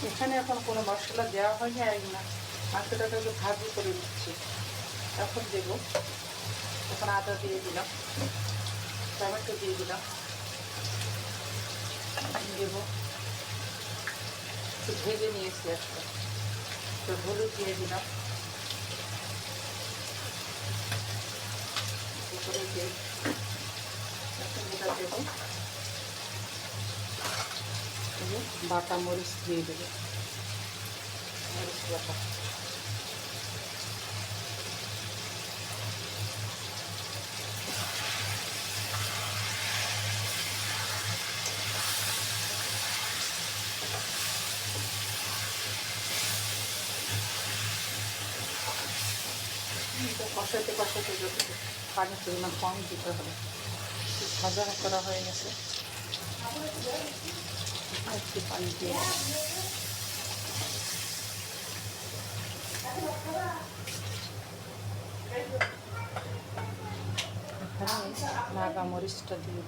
এখানে এখন কোনো মশলা দেওয়া হয়নি, আর না মাংসটাকে ভাজি করে নিচ্ছি। এখন দেবো, এখন আদা দিয়ে দিলাম, টমেটো দিয়ে দিলাম, দেবো একটু ভেজে নিয়েছি একটা, তো হলুদ দিয়ে দিলাম, করে দিয়ে এখন যেটা দেবো বাটা মরিচ দিয়ে দেবো, মরিচ বাটা। কষাতে কষাতে যত পানির পরিমাণ কম দিতে হবে। ভাজা করা হয়ে গেছে, একটু পানি দিয়ে এখানে নাগা মরিচটা দিয়ে